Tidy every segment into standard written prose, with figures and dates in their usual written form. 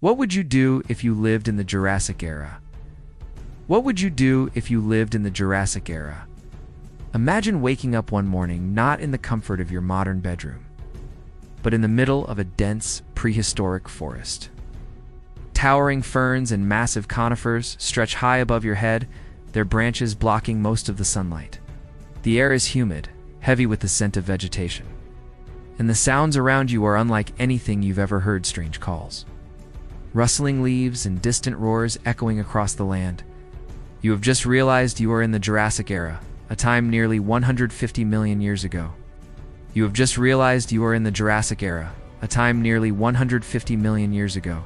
What would you do if you lived in the Jurassic Era? What would you do if you lived in the Jurassic Era? Imagine waking up one morning not in the comfort of your modern bedroom, but in the middle of a dense, prehistoric forest. Towering ferns and massive conifers stretch high above your head, their branches blocking most of the sunlight. The air is humid, heavy with the scent of vegetation. And the sounds around you are unlike anything you've ever heard. Strange calls, rustling leaves, and distant roars echoing across the land. You have just realized you are in the Jurassic Era, a time nearly 150 million years ago. You have just realized you are in the Jurassic Era, a time nearly 150 million years ago.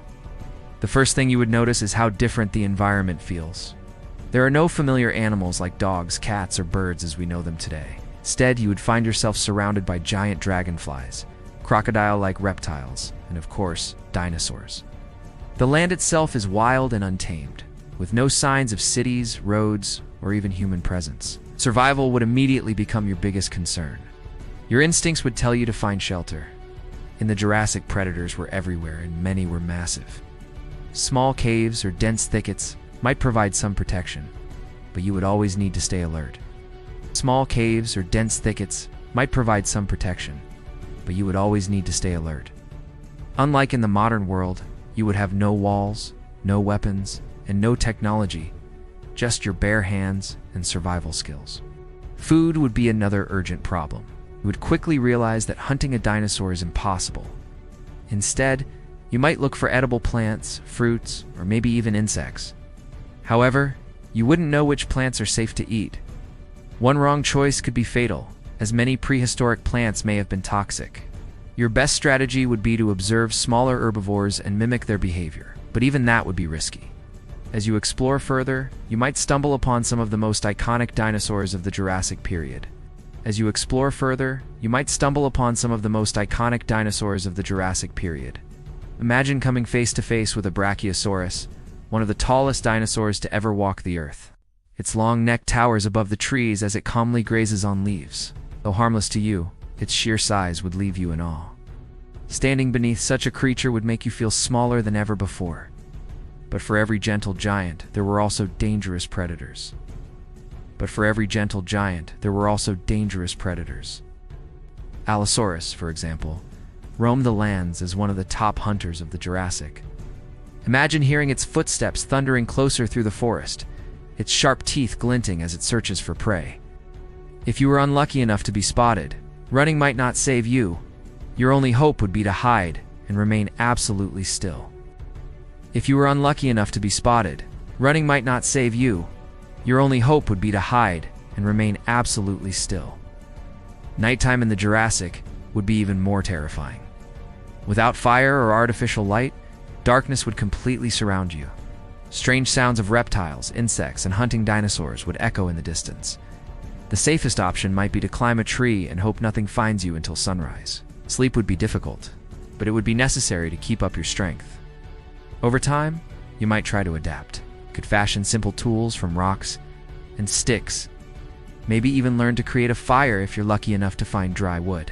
The first thing you would notice is how different the environment feels. There are no familiar animals like dogs, cats, or birds as we know them today. Instead, you would find yourself surrounded by giant dragonflies, crocodile-like reptiles, and of course, dinosaurs. The land itself is wild and untamed, with no signs of cities, roads, or even human presence. Survival would immediately become your biggest concern. Your instincts would tell you to find shelter. In the Jurassic, predators were everywhere, and many were massive. Small caves or dense thickets might provide some protection, but you would always need to stay alert. Small caves or dense thickets might provide some protection, but you would always need to stay alert. Unlike in the modern world, you would have no walls, no weapons, and no technology, just your bare hands and survival skills. Food would be another urgent problem. You would quickly realize that hunting a dinosaur is impossible. Instead, you might look for edible plants, fruits, or maybe even insects. However, you wouldn't know which plants are safe to eat. One wrong choice could be fatal, as many prehistoric plants may have been toxic. Your best strategy would be to observe smaller herbivores and mimic their behavior, but even that would be risky. As you explore further, you might stumble upon some of the most iconic dinosaurs of the Jurassic period. As you explore further, you might stumble upon some of the most iconic dinosaurs of the Jurassic period. Imagine coming face to face with a Brachiosaurus, one of the tallest dinosaurs to ever walk the earth. Its long neck towers above the trees as it calmly grazes on leaves. Though harmless to you, its sheer size would leave you in awe. Standing beneath such a creature would make you feel smaller than ever before. But for every gentle giant, there were also dangerous predators. Allosaurus, for example, roamed the lands as one of the top hunters of the Jurassic. Imagine hearing its footsteps thundering closer through the forest, its sharp teeth glinting as it searches for prey. If you were unlucky enough to be spotted, running might not save you. Your only hope would be to hide and remain absolutely still. Nighttime in the Jurassic would be even more terrifying. Without fire or artificial light, darkness would completely surround you. Strange sounds of reptiles, insects, and hunting dinosaurs would echo in the distance. The safest option might be to climb a tree and hope nothing finds you until sunrise. Sleep would be difficult, but it would be necessary to keep up your strength. Over time, you might try to adapt. You could fashion simple tools from rocks and sticks. Maybe even learn to create a fire if you're lucky enough to find dry wood.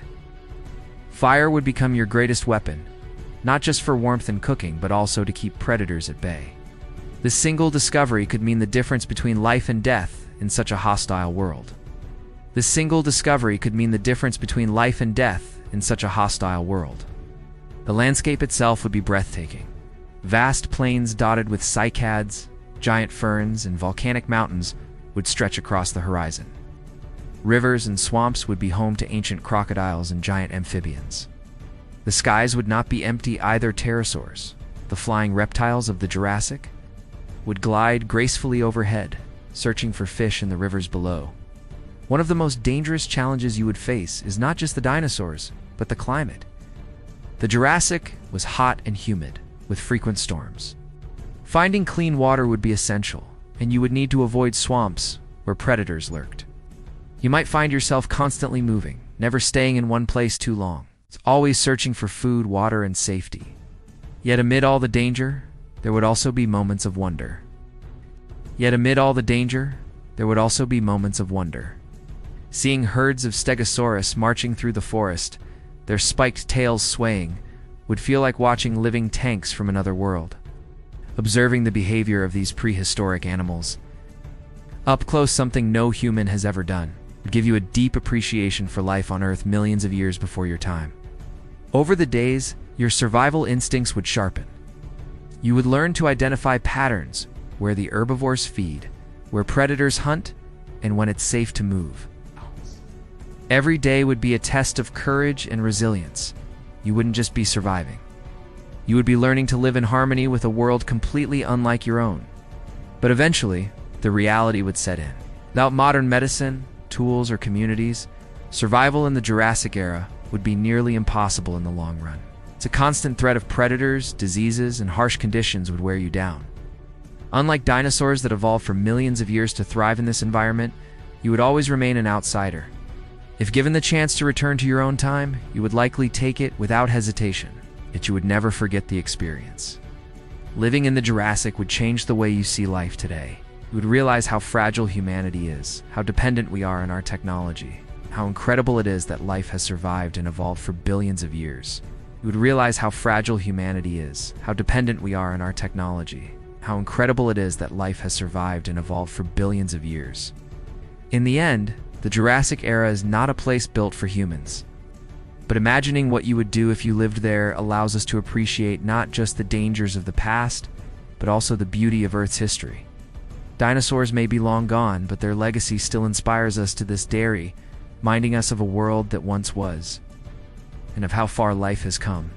Fire would become your greatest weapon, not just for warmth and cooking, but also to keep predators at bay. This single discovery could mean the difference between life and death in such a hostile world. The landscape itself would be breathtaking. Vast plains dotted with cycads, giant ferns, and volcanic mountains would stretch across the horizon. Rivers and swamps would be home to ancient crocodiles and giant amphibians. The skies would not be empty either. Pterosaurs, the flying reptiles of the Jurassic, would glide gracefully overhead, searching for fish in the rivers below. One of the most dangerous challenges you would face is not just the dinosaurs, but the climate. The Jurassic was hot and humid, with frequent storms. Finding clean water would be essential, and you would need to avoid swamps where predators lurked. You might find yourself constantly moving, never staying in one place too long, always searching for food, water, and safety. Yet amid all the danger, there would also be moments of wonder. Seeing herds of Stegosaurus marching through the forest, their spiked tails swaying, would feel like watching living tanks from another world. Observing the behavior of these prehistoric animals, up close, something no human has ever done, would give you a deep appreciation for life on Earth millions of years before your time. Over the days, your survival instincts would sharpen. You would learn to identify patterns, where the herbivores feed, where predators hunt, and when it's safe to move. Every day would be a test of courage and resilience. You wouldn't just be surviving. You would be learning to live in harmony with a world completely unlike your own. But eventually, the reality would set in. Without modern medicine, tools, or communities, survival in the Jurassic Era would be nearly impossible in the long run. It's a constant threat of predators, diseases, and harsh conditions would wear you down. Unlike dinosaurs that evolved for millions of years to thrive in this environment, you would always remain an outsider. If given the chance to return to your own time, you would likely take it without hesitation, yet you would never forget the experience. Living in the Jurassic would change the way you see life today. You would realize how fragile humanity is, how dependent we are on our technology, how incredible it is that life has survived and evolved for billions of years. You would realize how fragile humanity is, how dependent we are on our technology, how incredible it is that life has survived and evolved for billions of years. In the end, the Jurassic Era is not a place built for humans. But imagining what you would do if you lived there allows us to appreciate not just the dangers of the past, but also the beauty of Earth's history. Dinosaurs may be long gone, but their legacy still inspires us to this day, reminding us of a world that once was, and of how far life has come.